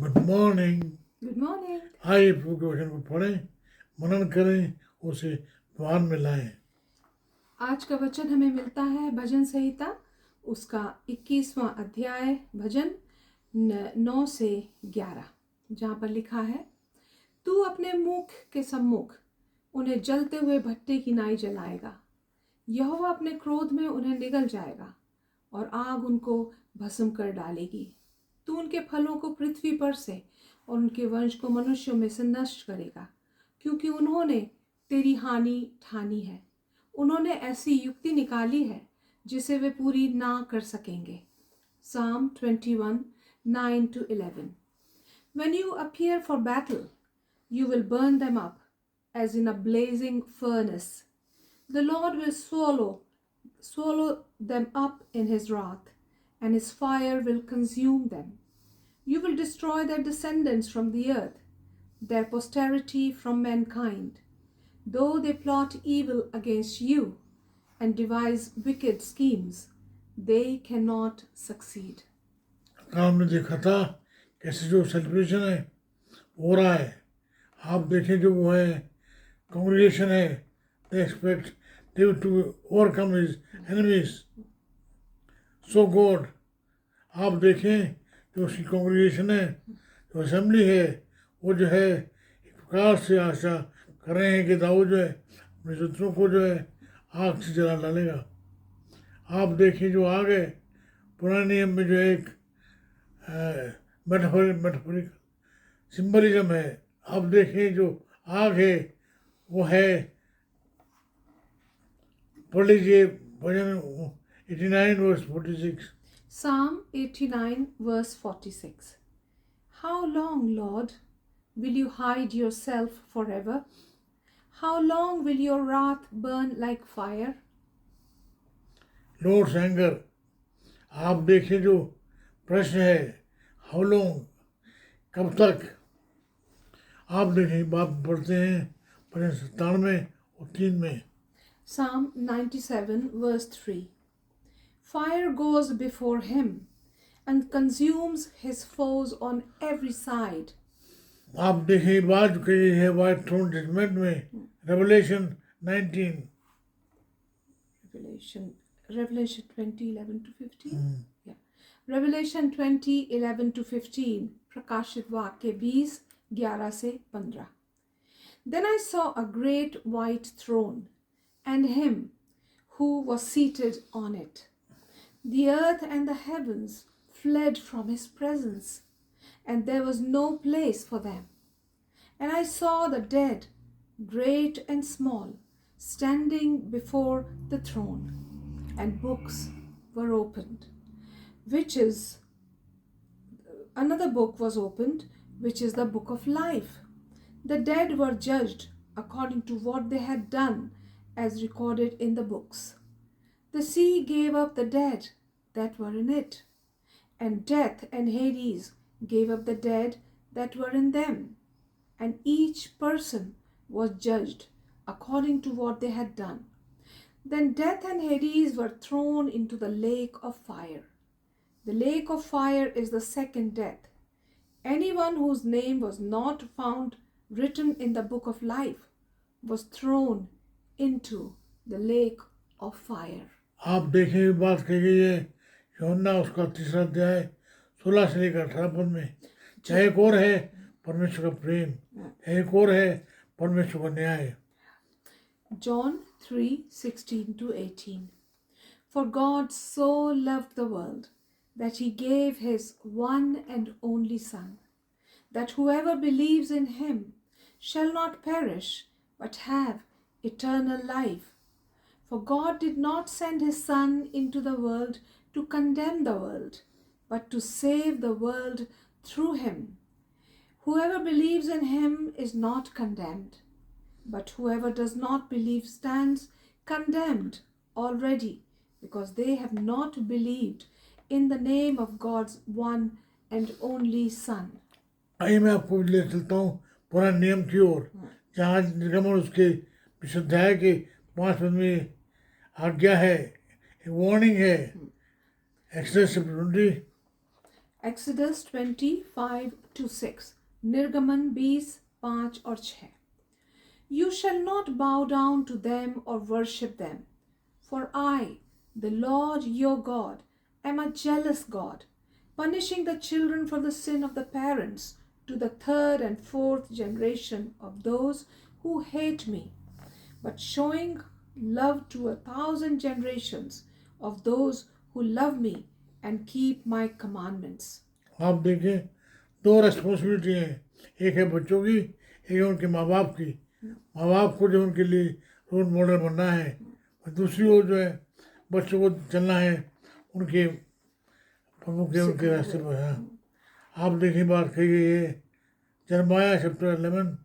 Good morning. Good morning. आइए प्रभु के वचन को पढ़ें, मनन करें, उसे ध्यान में लाएं। आज का वचन हमें मिलता है भजन संहिता उसका 21वां अध्याय भजन 9 से 11, जहाँ पर लिखा है, तू अपने मुख के सम्मुख उन्हें जलते हुए भट्टे की नाई जलाएगा। यहोवा अपने क्रोध में उन्हें निगल जाएगा और आग उनको भस्म कर डालेगी। तू उनके फलों को पृथ्वी पर से और उनके वंश को मनुष्यों में से नष्ट करेगा, क्योंकि उन्होंने तेरी हानि ठानी है। उन्होंने ऐसी युक्ति निकाली है जिसे वे पूरी ना कर सकेंगे। Psalm 21, 9-11. When you appear for battle, you will burn them up as in a blazing furnace. The Lord will swallow them up in his wrath, and his fire will consume them. You will destroy their descendants from the earth, their posterity from mankind. Though they plot evil against you and devise wicked schemes, they cannot succeed. हमने देखा था कैसे जो celebration है हो रहा है। आप देखें जो वो है कांग्रेगेशन है, they expect they to overcome his enemies. So God, आप देखें जो उसकी कांग्रेगेशन है, जो असेंबली है, वो जो है एक प्रकार से आशा कर रहे हैं कि दाऊद जो है अपने शत्रुओं को जो है आग से जला डालेगा। आप देखें जो आग है, पुराने नियम में जो एक मेटाफोरिकल सिंबलिज्म है। आप देखें जो आग है वो है, पढ़ लीजिए भजन 89 verse 46। Psalm 89 verse 46. How long, Lord, will you hide yourself forever? How long will your wrath burn like fire? Lord's anger, आप देखें जो प्रश्न है, हाउ लॉन्ग, कब तक। आप देखें बात पढ़ते हैं भजन 97 और 3 में। Psalm 97 verse 3. Fire goes before him and consumes his foes on every side. आप देखें बात कही है व्हाइट थ्रोन जजमेंट में, रेवलेशन 19। Revelation 20:11-15. Yeah. Revelation 20:11-15. प्रकाशित वाक्य 20:11 से 15. Then I saw a great white throne and him who was seated on it. The earth and the heavens fled from his presence, and there was no place for them. And I saw the dead, great and small, standing before the throne, and books were opened, another book was opened, which is the book of life. The dead were judged according to what they had done, as recorded in the books. The sea gave up the dead that were in it, and death and Hades gave up the dead that were in them, and each person was judged according to what they had done. Then death and Hades were thrown into the lake of fire. The lake of fire is the second death. Anyone whose name was not found written in the book of life was thrown into the lake of fire. आप देखें बात कही गई है यूहन्ना उसका 3 अध्याय 16 से लेकर 18 पद में। एक और है परमेश्वर का प्रेम, एक और है परमेश्वर का न्याय। John 3:16-18. For God so loved the world that he gave his one and only Son, that whoever believes in him shall not perish but have eternal life. For God did not send his Son into the world to condemn the world, but to save the world through him. Whoever believes in him is not condemned, but whoever does not believe stands condemned already, because they have not believed in the name of God's one and only Son. आइए मैं आपको ले चलता हूँ पुराने नियम की ओर, जहाँ निर्गमन उसके विशुद्धाध्याय के 5 पद में आज्ञा है, वार्निंग है। एक्सोडस 20 Exodus 25-6, निर्गमन 20:5-6. You shall not bow down to them or worship them, for I, the Lord your God, am a jealous God, punishing the children for the sin of the parents to the third and fourth generation of those who hate me, but showing love to 1,000 generations of those who love me and keep my commandments. आप देखें, दो responsibility हैं, एक है बच्चों की, एक है उनके माँ बाप की। माँ बाप को जो उनके लिए रोल मॉडल बनना है, और दूसरी ओर जो है बच्चों को चलना है उनके प्रमुख के उनके रास्ते पर है। आप देखिए, बात कही गई है जरमाया चैप्टर 11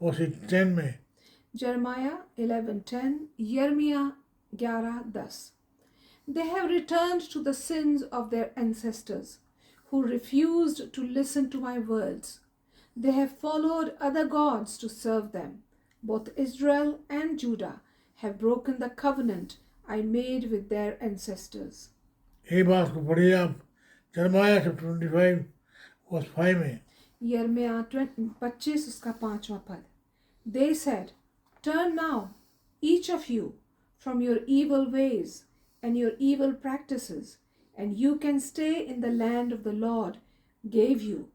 वर्स 10 में, Jeremiah 11:10, Yirmiah 11:10. They have returned to the sins of their ancestors, who refused to listen to my words. They have followed other gods to serve them. Both Israel and Judah have broken the covenant I made with their ancestors. ये बात को पढ़िए आप जरमाया chapter 25 verse 5 में। यिर्मयाह 25 उसका 5वां पद. They said, turn now, each of you, from your evil ways and your evil practices, and you can stay in the land of the Lord gave you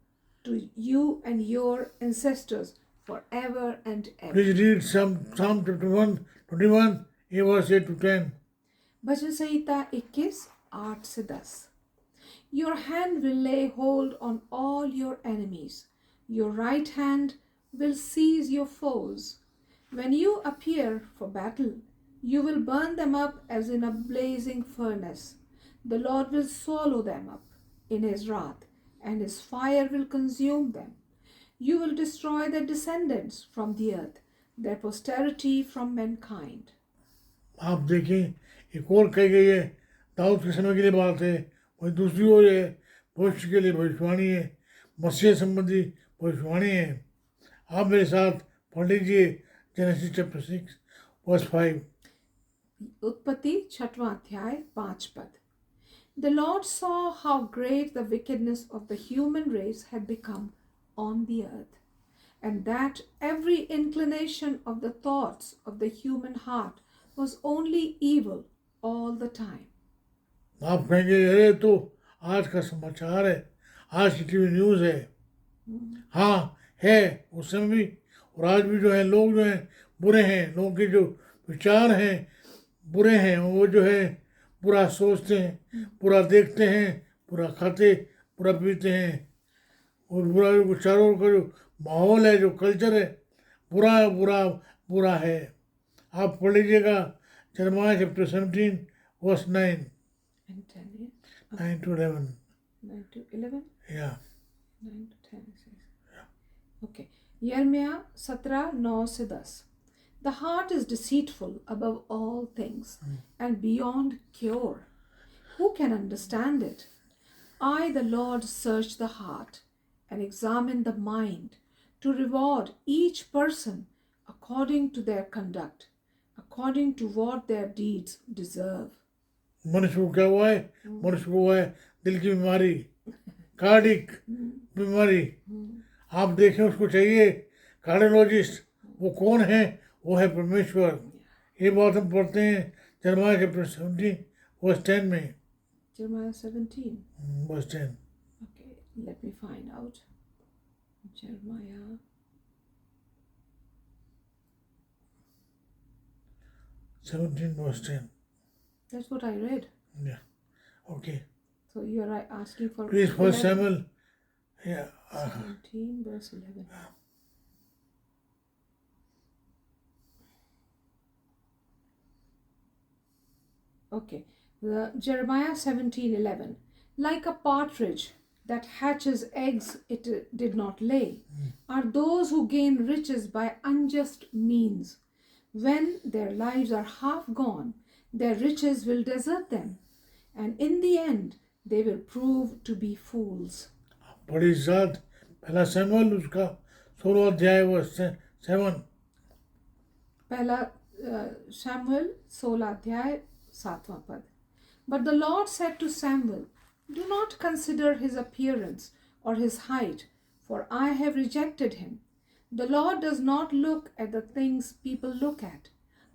to you and your ancestors forever and ever. Please read Psalm chapter 121, verse 8 to 10. भजन संहिता 21, 8 से 10. Your hand will lay hold on all your enemies. Your right hand will seize your foes. When you appear for battle, you will burn them up as in a blazing furnace. The Lord will swallow them up in his wrath, and his fire will consume them. You will destroy their descendants from the earth, their posterity from mankind. आप देखें, एक और कही गई है, दाऊद के समय के लिए बात है, वही दूसरी ओर है भविष्य के लिए भविष्यवाणी है, मसीह संबंधी भविष्यवाणी है। आप मेरे साथ पढ़ लीजिए जेनेसिस चैप्टर 6 वर्स 5। उत्पत्ति 6वां अध्याय 5 पद. The Lord saw how great the wickedness of the human race had become on the earth, and that every inclination of the thoughts of the human heart was only evil all the time. आप कहेंगे अरे तो आज का समाचार है, आज की टीवी न्यूज़ है। हाँ है, उस समय भी और आज भी जो है लोग जो हैं बुरे हैं, लोगों के जो विचार हैं बुरे हैं, वो जो है बुरा सोचते हैं, बुरा देखते हैं, बुरा खाते, बुरा पीते हैं, और बुरा विचारों का जो माहौल है, जो कल्चर है, बुरा बुरा बुरा है। आप पढ़ लीजिएगा जरमाया chapter 17 verse 9 And 10, yeah? 9 to 11। 9 to 11? या 9 to 10 it says. Okay. यिर्मयाह 17, 9 से 10. The heart is deceitful above all things and beyond cure. Who can understand it? I, the Lord, search the heart and examine the mind to reward each person according to their conduct, according to what their deeds deserve. मनुष्य को क्या हुआ है? मनुष्य को हुआ है दिल की बीमारी, कार्डिक बीमारी। आप देखें, उसको चाहिए कार्डियोलॉजिस्ट। वो कौन है? वो है परमेश्वर। ये बात हम पढ़ते हैं जरमाया चैप्टर 17 वर्स 10 में। Jeremiah 17. Verse 10। Okay, let me find out. Jeremiah 17 verse 10। That's what I read. Yeah. Okay. So you are asking for Please, First 11. Samuel. Yeah. 17 verse 11. Okay. Jeremiah 17:11. Like a partridge that hatches eggs it did not lay, are those who gain riches by unjust means. When their lives are half gone, their riches will desert them, and in the end they will prove to be fools. बड़ी जात पहला Samuel उसका 16 अध्याय verse 7। पहला Samuel 16 अध्याय 7वां पद. But the Lord said to Samuel, Do not consider his appearance or his height, for I have rejected him. The Lord does not look at the things people look at.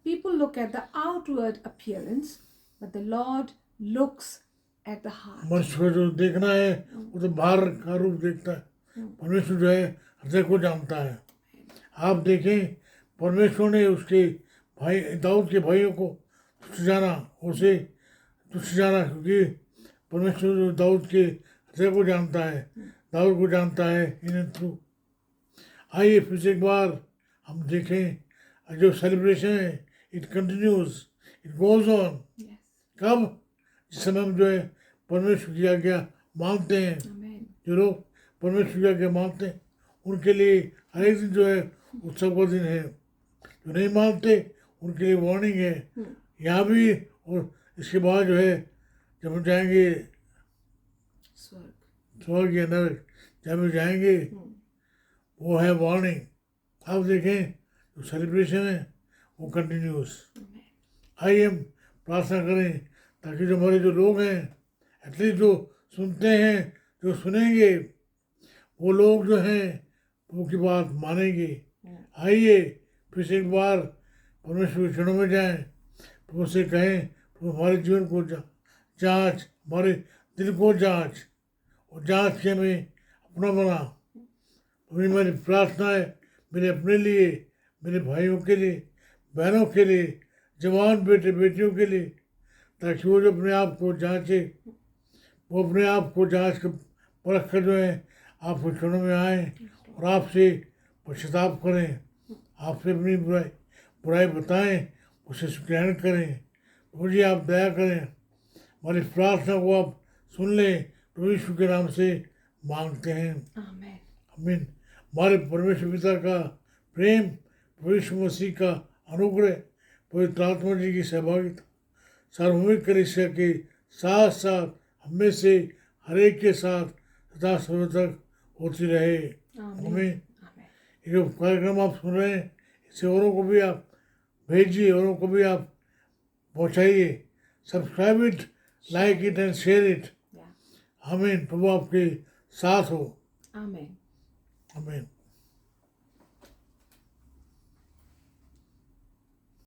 People look at the outward appearance, but the Lord looks at the heart. मनुष्य को जो देखना है वो तो बाहर का रूप देखता है, परमेश्वर जो है हृदय को जानता है। आप देखें, परमेश्वर ने उसके भाई दाऊद के भाइयों को तुच्छ जाना, उसे तुच्छ जाना, क्योंकि परमेश्वर जो दाऊद के हृदय को जानता है, दाऊद को जानता है इन एंड थ्रू। आइए फिर से एक बार हम देखें जो सेलिब्रेशन है, it continues, it goes on. Yes. कब? जिस समय हम जो है परमेश्वर की आज्ञा मानते हैं। Amen. जो लोग परमेश्वर की आज्ञा मानते हैं उनके लिए हर एक दिन जो है उत्सव का दिन है। जो नहीं मानते उनके लिए वार्निंग है यहाँ भी, और इसके बाद जो है जब हम जाएंगे स्वर्ग। स्वर्ग या नरक, जब हम जाएंगे वो है वार्निंग। आप देखें जो सेलिब्रेशन है वो कंटिन्यूस। Amen. आइए हम प्रार्थना करें ताकि जो हमारे जो लोग हैं, एटलीस्ट जो सुनते हैं, जो सुनेंगे, वो लोग जो हैं वो की बात मानेंगे। आइए फिर से एक बार परमेश्वर के चरणों में जाएं, तो उससे कहें तो हमारे जीवन को जांच, हमारे दिल को जांच, और जांच के हमें अपना बना। अभी मेरी प्रार्थना है मेरे अपने लिए, मेरे भाइयों के लिए, बहनों के लिए, जवान बेटे बेटियों के लिए, ताकि वो जो अपने आप को जांचे, वो अपने आप को जांच कर परख कर जो है आपके चरणों में आएँ और आपसे पश्चाताप करें, आपसे अपनी बुराई बताएं, उसे ग्रहण करें। मुझे आप दया करें, हमारी प्रार्थना को आप सुन लें, तो यीशु के नाम से मांगते हैं, Amen. आमीन। हमारे परमेश्वर पिता का प्रेम, यीशु मसीह का अनुग्रह, पवित्र आत्मा जी की सहभागिता सार्वभौमिक कलीसिया के साथ साथ हमें से हर एक के साथ सदा सर्वदा तक होती रहे, Amen. आमीन। Amen. ये जो कार्यक्रम आप सुन रहे हैं इसे औरों को भी आप भेजिए, औरों को भी आप पहुँचाइए। Subscribe it, like it and share it. Yeah. आमीन। प्रभु आपके साथ हो, Amen. आमीन।